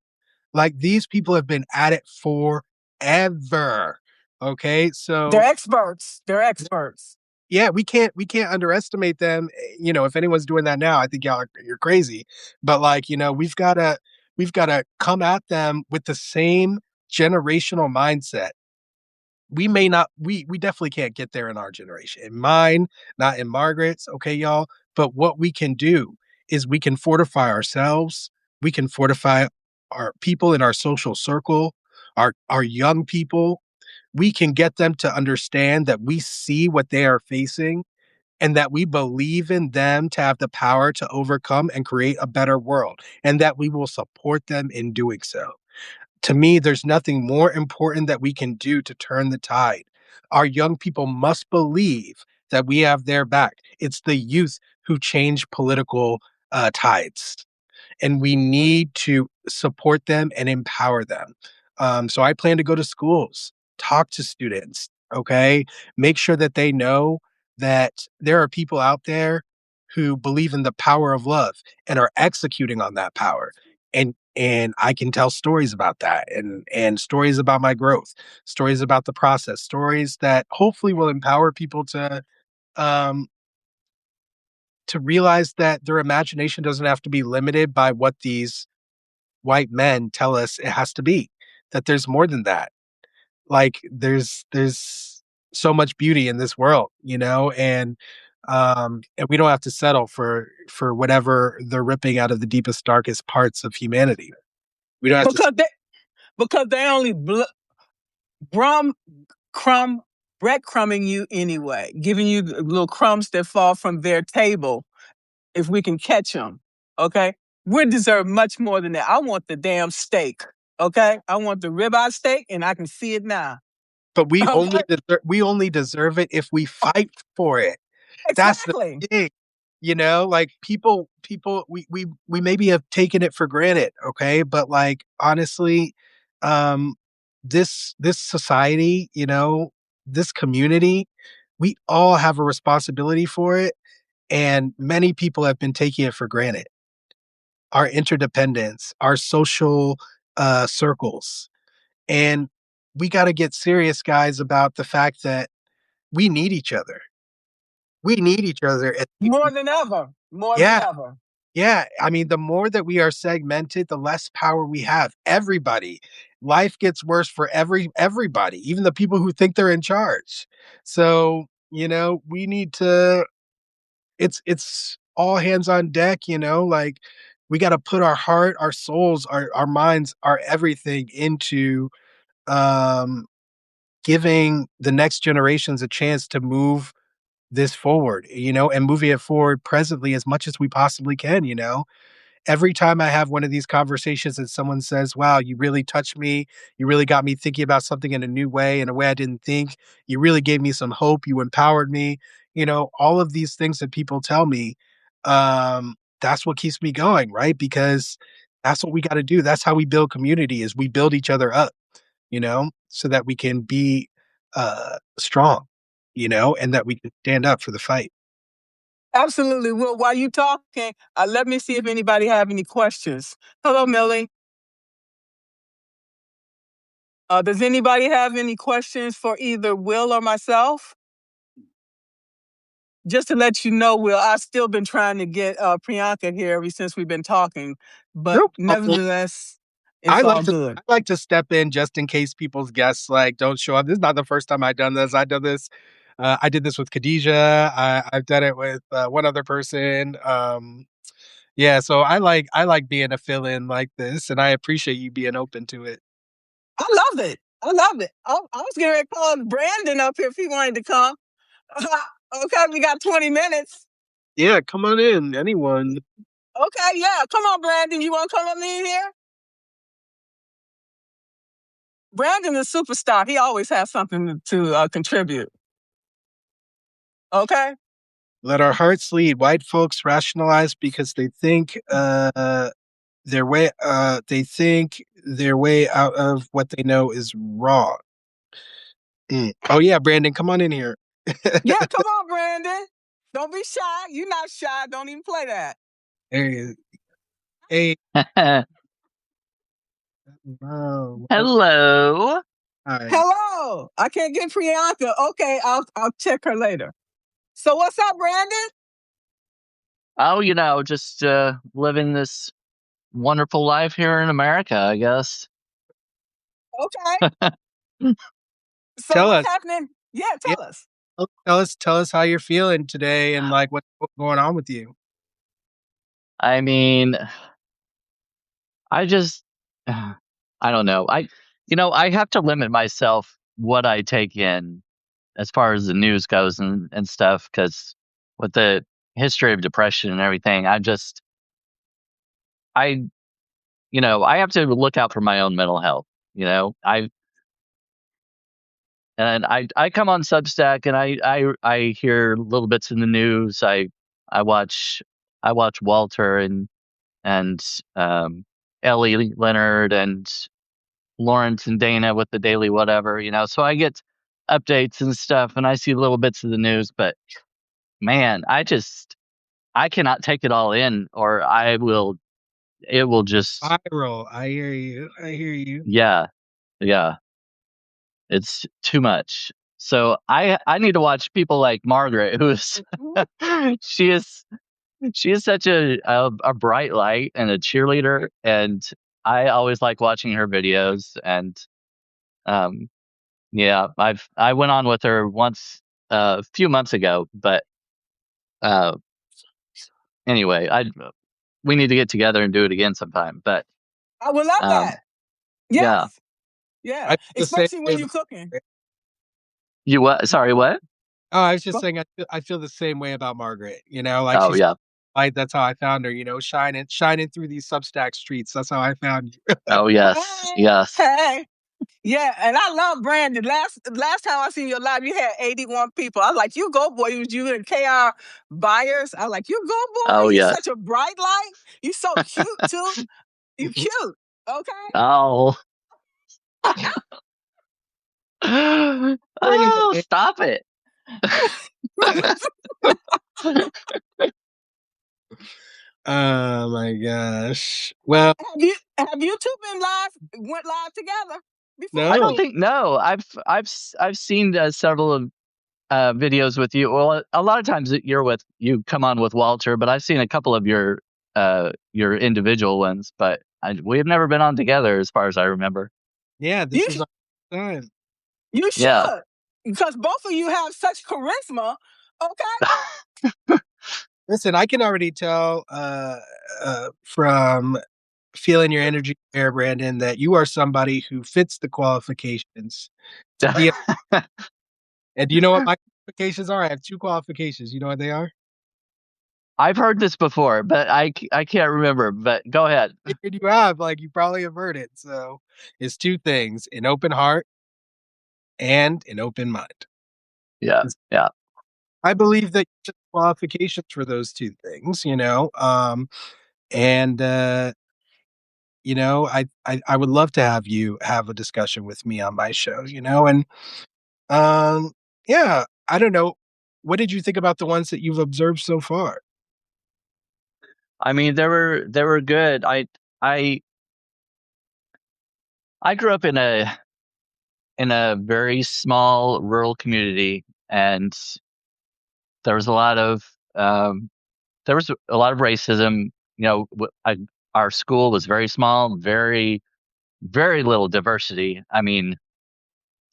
Speaker 2: Like these people have been at it forever. Okay,
Speaker 1: They're
Speaker 2: so
Speaker 1: experts. They're experts.
Speaker 2: yeah, we can't underestimate them. You know, if anyone's doing that now, I think you're crazy. But like, you know, we've gotta come at them with the same generational mindset. We may not we definitely can't get there in our generation. In mine, not in Margaret's, okay, y'all. But what we can do is we can fortify ourselves. We can fortify our people in our social circle, our young people. We can get them to understand that we see what they are facing and that we believe in them to have the power to overcome and create a better world, and that we will support them in doing so. To me, there's nothing more important that we can do to turn the tide. Our young people must believe that we have their back. It's the youth who change political tides, and we need to support them and empower them. So I plan to go to schools, talk to students, okay? Make sure that they know that there are people out there who believe in the power of love and are executing on that power. And I can tell stories about that and stories about my growth, stories about the process, stories that hopefully will empower people um to realize that their imagination doesn't have to be limited by what these white men tell us it has to be, that there's more than that. Like there's so much beauty in this world, you know, and we don't have to settle for whatever they're ripping out of the deepest, darkest parts of humanity. We don't have to.
Speaker 1: Because they only brum crumb breadcrumbing you anyway, giving you the little crumbs that fall from their table if we can catch them. Okay, we deserve much more than that. I want the damn steak. Okay, I want the ribeye steak, and I can see it now.
Speaker 2: But
Speaker 1: Okay,
Speaker 2: we only deserve it if we fight for it. That's the
Speaker 1: exactly.
Speaker 2: thing, you know, like people we maybe have taken it for granted, okay? But like honestly, um this society, you know, this community, we all have a responsibility for it, and many people have been taking it for granted. Our interdependence, our social circles. And we got to get serious guys about the fact that we need each other. We need each other.
Speaker 1: More than ever. More than
Speaker 2: Yeah,
Speaker 1: ever.
Speaker 2: yeah. I mean, the more that we are segmented, the less power we have. Everybody. Life gets worse for everybody, even the people who think they're in charge. So, you know, we need to it's all hands on deck, you know, like we got to put our heart, our souls, our minds, our everything into um giving the next generations a chance to move this forward, you know, and moving it forward presently as much as we possibly can, you know. Every time I have one of these conversations and someone says, "Wow, you really touched me. You really got me thinking about something in a new way, in a way I didn't think. You really gave me some hope. You empowered me." You know, all of these things that people tell me, that's what keeps me going, right? Because that's what we got to do. That's how we build community is we build each other up, you know, so that we can be strong, you know, and that we can stand up for the fight.
Speaker 1: Absolutely. Well, while you talking, let me see if anybody have any questions. Hello, Millie. Does anybody have any questions for either Will or myself? Just to let you know, Will, I've still been trying to get Priyanka here ever since we've been talking, but
Speaker 2: No problem.
Speaker 1: nevertheless, it's all good.
Speaker 2: I like to step in just in case people's guests like don't show up. This is not the first time I've done this. I done this. I did this with Khadijah. I've done it with one other person. Yeah, so I like being a fill-in like this, and I appreciate you being open to it.
Speaker 1: I love it. I love it. I was going to call Brandon up here if he wanted to come. Okay, we got 20 minutes.
Speaker 2: Yeah, come on in, anyone.
Speaker 1: Okay, yeah. Come on, Brandon. You want to come up in here? Brandon is a superstar. He always has something to contribute. Okay?
Speaker 2: Let our hearts lead. White folks rationalize because they think their way out of what they know is wrong. Oh yeah, Brandon, come on in here.
Speaker 1: Yeah, come on, Brandon. Don't be shy. You're not shy. Don't even play that.
Speaker 2: Hey, hey, oh,
Speaker 3: Hello.
Speaker 2: hi.
Speaker 1: Hello. I can't get Priyanka. Okay, I'll check her later. So what's up, Brandon?
Speaker 3: Oh, just living this wonderful life here in America, I guess.
Speaker 1: Okay. So
Speaker 2: Tell
Speaker 1: what's
Speaker 2: us.
Speaker 1: happening? Yeah,
Speaker 2: Yeah,
Speaker 1: tell us.
Speaker 2: tell us how you're feeling today and like what's going on with you.
Speaker 3: I mean, I just, I don't know. I have to limit myself what I take in as far as the news goes and stuff, because with the history of depression and everything, I, I have to look out for my own mental health. You know, I come on Substack and I hear little bits in the news. I watch Walter and Ellie Leonard and Lawrence and Dana with the Daily Whatever, So I get updates and stuff and I see little bits of the news, but man, I cannot take it all in or it will just
Speaker 2: Viral. I hear you. I hear you.
Speaker 3: yeah. Yeah. It's too much. So I need to watch people like Margaret, who's she is she is such a bright light and a cheerleader, and I always like watching her videos. And um, yeah, I went on with her once a few months ago, but uh, anyway, we need to get together and do it again sometime. But
Speaker 1: I would love
Speaker 3: um,
Speaker 1: that.
Speaker 3: yeah,
Speaker 1: Yes. Yeah.
Speaker 2: I feel the same
Speaker 1: Especially
Speaker 2: way
Speaker 1: when you're
Speaker 2: about
Speaker 1: cooking.
Speaker 3: you what? Sorry, what?
Speaker 2: Oh, I was just saying I feel the same way about Margaret. Like
Speaker 3: Oh
Speaker 2: she's
Speaker 3: yeah,
Speaker 2: that's how I found her, shining through these Substack streets. That's how I found you.
Speaker 3: oh yes,
Speaker 1: Hey.
Speaker 3: yes,
Speaker 1: Hey. Yeah, and I love Brandon. Last time I seen your live, you had 81 people. I was like, you go, boy. You and KR Buyers. I was like, you go, boy.
Speaker 3: oh
Speaker 1: You
Speaker 3: yes.
Speaker 1: such a bright light. You so cute, too. You cute. Okay?
Speaker 3: Oh.
Speaker 2: Bring
Speaker 3: Oh,
Speaker 2: it
Speaker 3: stop it.
Speaker 2: Oh my gosh. Well,
Speaker 1: have you two been went live together
Speaker 3: I
Speaker 1: before?
Speaker 3: don't
Speaker 2: no.
Speaker 3: think no. I've seen several of videos with you. Well, a lot of times you come on with Walter, but I've seen a couple of your individual ones, but we have never been on together as far as I remember.
Speaker 2: Yeah, this
Speaker 1: You
Speaker 2: is our time.
Speaker 1: you
Speaker 3: Yeah.
Speaker 1: should. Because both of you have such charisma. Okay?
Speaker 2: Listen, I can already tell from feeling your energy there, Brandon, that you are somebody who fits the qualifications to be. And do you know what my qualifications are? I have two qualifications. You know what they are?
Speaker 3: I've heard this before, but I can't remember, but go ahead.
Speaker 2: And you have, like, you probably have heard it. So it's two things: an open heart and an open mind.
Speaker 3: Yeah. Yeah.
Speaker 2: I believe that you have qualifications for those two things, and I would love to have you have a discussion with me on my show, and um, yeah, I don't know. What did you think about the ones that you've observed so far?
Speaker 3: I mean, they were good. I I grew up in a very small rural community, and there was a lot of um, there was a lot of racism. Our school was very small, very very little diversity. I mean,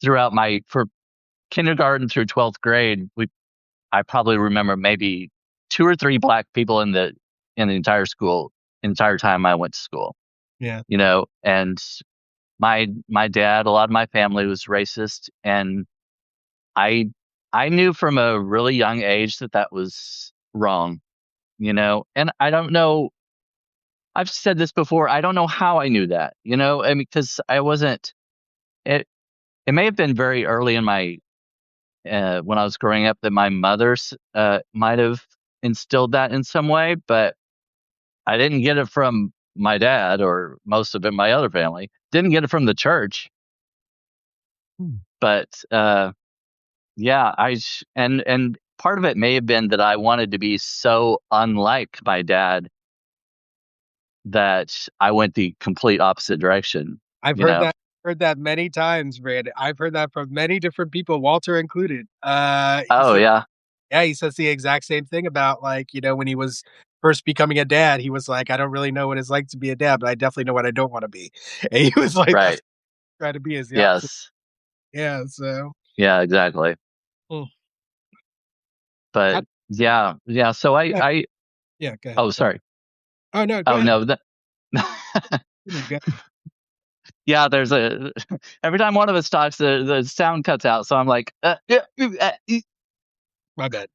Speaker 3: throughout my for kindergarten through 12th grade, I probably remember maybe two or three black people in the entire school, entire time I went to school.
Speaker 2: Yeah,
Speaker 3: And my dad, a lot of my family was racist, and I I knew from a really young age that was wrong. And I don't know. I've said this before. I don't know how I knew that. I mean, because I wasn't. it may have been very early in my when I was growing up that my mother's might have instilled that in some way, but I didn't get it from my dad or most of it my other family. Didn't get it from the church, but yeah, and part of it may have been that I wanted to be so unlike my dad that I went the complete opposite direction.
Speaker 2: I've
Speaker 3: You know?
Speaker 2: heard that many times, Brandon. I've heard that from many different people, Walter included. He
Speaker 3: Oh
Speaker 2: said,
Speaker 3: yeah,
Speaker 2: yeah, he says the exact same thing about like, when he was first becoming a dad, he was like, I don't really know what it's like to be a dad, but I definitely know what I don't want to be. And he was like, that's
Speaker 3: right.
Speaker 2: what I'm trying to be is the opposite.
Speaker 3: Yes.
Speaker 2: Yeah. So,
Speaker 3: Yeah, exactly.
Speaker 2: mm.
Speaker 3: But
Speaker 2: How,
Speaker 3: yeah. So
Speaker 2: yeah,
Speaker 3: I
Speaker 2: yeah, go ahead.
Speaker 3: oh
Speaker 2: Sorry.
Speaker 3: sorry.
Speaker 2: Oh, no, go
Speaker 3: Oh
Speaker 2: ahead.
Speaker 3: no, that
Speaker 2: Go
Speaker 3: yeah, there's a every time one of us talks, the sound cuts out. So I'm like,
Speaker 2: My bad.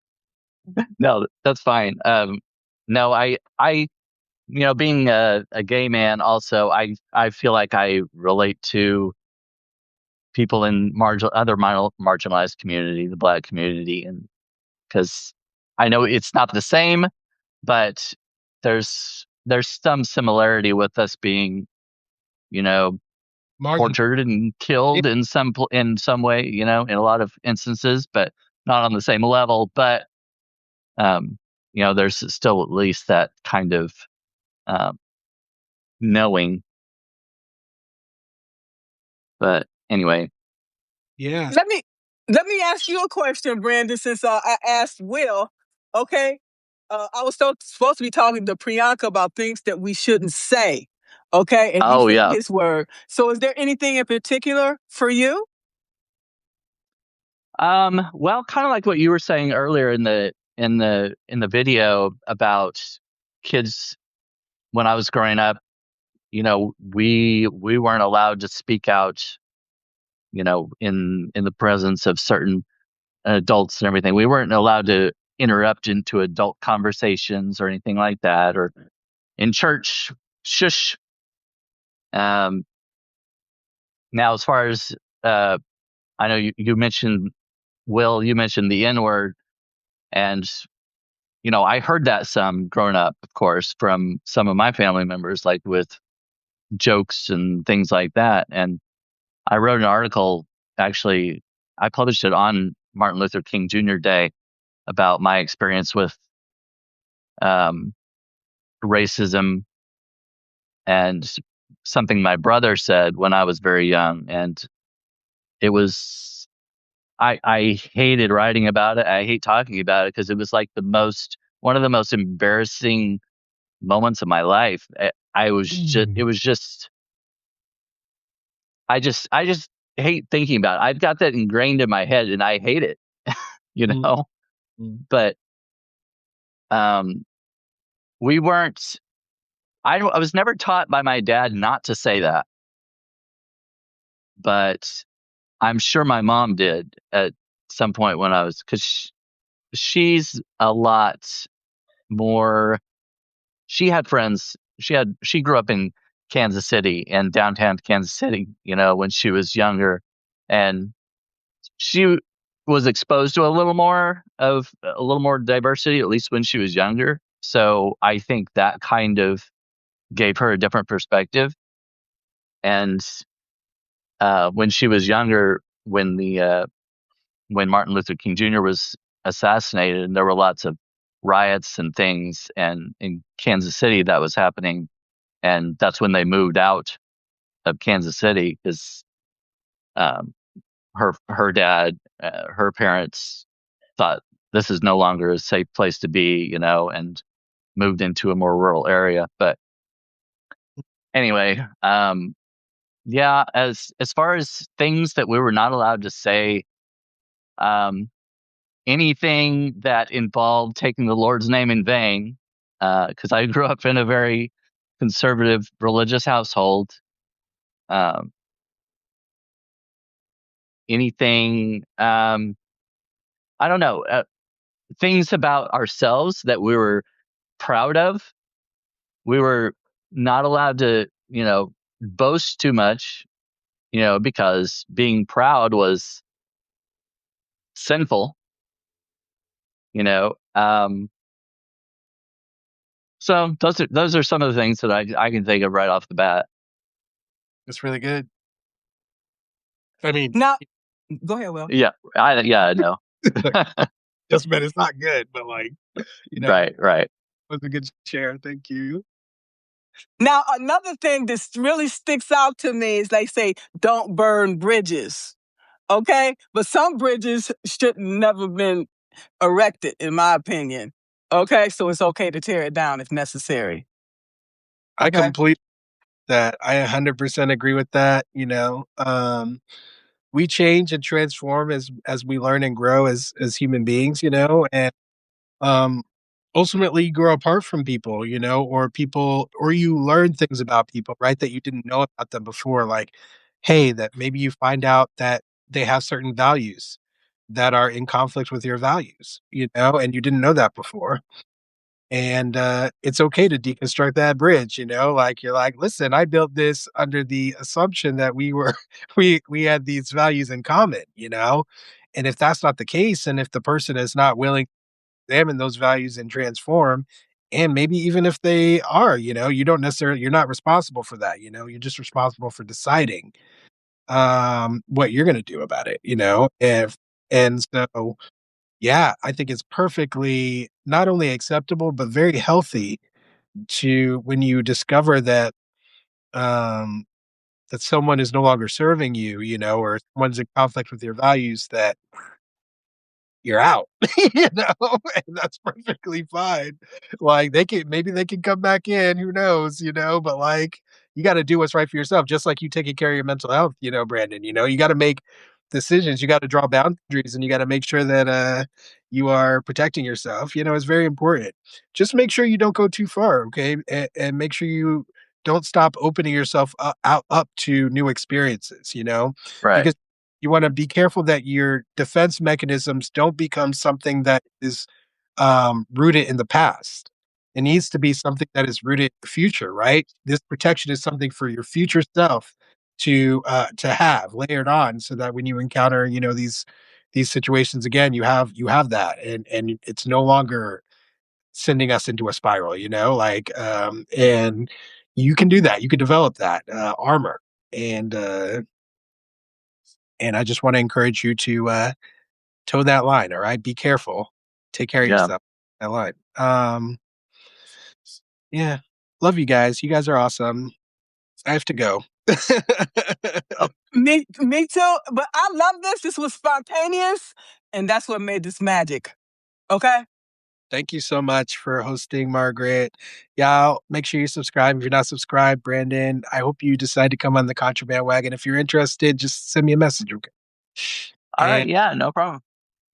Speaker 3: no, that's fine. No, being a gay man, also, I feel like I relate to people in marginalized community, the Black community, and because I know it's not the same, but there's some similarity with us being, you know,
Speaker 2: Margin.
Speaker 3: tortured and
Speaker 2: Yeah.
Speaker 3: killed in some way, in a lot of instances, but not on the same level. But um, there's still at least that kind of um, knowing. But anyway,
Speaker 2: Yeah.
Speaker 1: Let me ask you a question, Brandon. Since I asked Will, okay, I was supposed to be talking to Priyanka about things that we shouldn't say, okay, and he
Speaker 3: oh
Speaker 1: said
Speaker 3: yeah,
Speaker 1: his word. So, is there anything in particular for you?
Speaker 3: well, kind of like what you were saying earlier in the video about kids when I was growing up. We weren't allowed to speak out, in the presence of certain adults and everything. We weren't allowed to interrupt into adult conversations or anything like that, or in church, shush. Um, Now, as far as uh, I know, you mentioned Will, you mentioned the N word, and I heard that some growing up, of course, from some of my family members, like with jokes and things like that. And I wrote an article, actually, I published it on Martin Luther King Jr. Day about my experience with um, racism and something my brother said when I was very young. And it was, I hated writing about it. I hate talking about it because it was like one of the most embarrassing moments of my life. It was just, I just hate thinking about it. I've got that ingrained in my head and I hate it, you
Speaker 2: Mm,
Speaker 3: know,
Speaker 2: mm.
Speaker 3: but, um, we weren't, I was never taught by my dad not to say that, but I'm sure my mom did at some point when because she's a lot more. She had friends. She grew up in Kansas City and downtown Kansas City, when she was younger, and she was exposed to a little more diversity, at least when she was younger. So I think that kind of gave her a different perspective. And when she was younger, when Martin Luther King Jr. was assassinated, and there were lots of riots and things, and in Kansas City that was happening, and that's when they moved out of Kansas City because um, her dad, her parents thought this is no longer a safe place to be, and moved into a more rural area. But anyway, yeah, as far as things that we were not allowed to say, um, anything that involved taking the Lord's name in vain, because I grew up in a very conservative religious household. Um, Anything, I don't know, things about ourselves that we were proud of. We were not allowed to, boast too much. because being proud was sinful, so those are some of the things that I can think of right off the bat.
Speaker 2: That's really good. I mean,
Speaker 1: Now, go ahead, Will.
Speaker 3: Yeah, I know.
Speaker 2: just meant it's not good, but
Speaker 3: Right.
Speaker 2: was a good share. Thank you.
Speaker 1: Now, another thing that really sticks out to me is they say, don't burn bridges. Okay? But some bridges should never been erected, in my opinion. Okay? So it's okay to tear it down if necessary.
Speaker 2: I completely that. I 100% agree with that. We change and transform as we learn and grow as human beings, and um ultimately you grow apart from people, or you learn things about people, right, that you didn't know about them before, like, hey, that maybe you find out that they have certain values that are in conflict with your values, and you didn't know that before. And it's okay to deconstruct that bridge, like, you're like, listen, I built this under the assumption that we were we had these values in common, and if that's not the case, and if the person is not willing to examine those values and transform, and maybe even if they are, you're not responsible for that, you're just responsible for deciding what you're going to do about it, if and so yeah, I think it's perfectly not only acceptable, but very healthy to when you discover um, that someone is no longer serving you, or someone's in conflict with your values, that you're out, and that's perfectly fine. Like, maybe they can come back in, who knows, but like, you got to do what's right for yourself, just like you taking care of your mental health, Brandon, you got to make decisions, you got to draw boundaries, and you got to make sure that you are protecting yourself, it's very important. Just make sure you don't go too far, okay? And make sure you don't stop opening yourself up to new experiences,
Speaker 3: Right.
Speaker 2: because you want to be careful that your defense mechanisms don't become something that is rooted in the past. It needs to be something that is rooted in the future, right? This protection is something for your future self to have layered on, so that when you encounter, these situations again, you have that, and it's no longer sending us into a spiral, and you can do that. You can develop that armor, and I just want to encourage you to toe that line. All right, be careful. Take care of
Speaker 3: Yeah.
Speaker 2: yourself. That line. Yeah. Love you guys. You guys are awesome. I have to go.
Speaker 1: Me too. But I love this. This was spontaneous, and that's what made this magic. Okay?
Speaker 2: Thank you so much for hosting, Margaret. Y'all, make sure you subscribe if you're not subscribed. Brandon, I hope you decide to come on the contraband wagon. If you're interested, just send me a message. Okay.
Speaker 3: All right.
Speaker 2: And
Speaker 3: Yeah, no problem.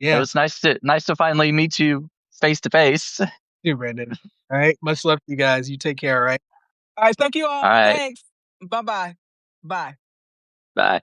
Speaker 3: It
Speaker 2: yeah,
Speaker 3: was nice to finally meet you face to face. All
Speaker 2: you, Brandon. All right. Much love to you guys. You take care. All right.
Speaker 1: All right. Thank you all.
Speaker 3: right.
Speaker 1: Thanks. Bye-bye. Bye.
Speaker 3: Bye.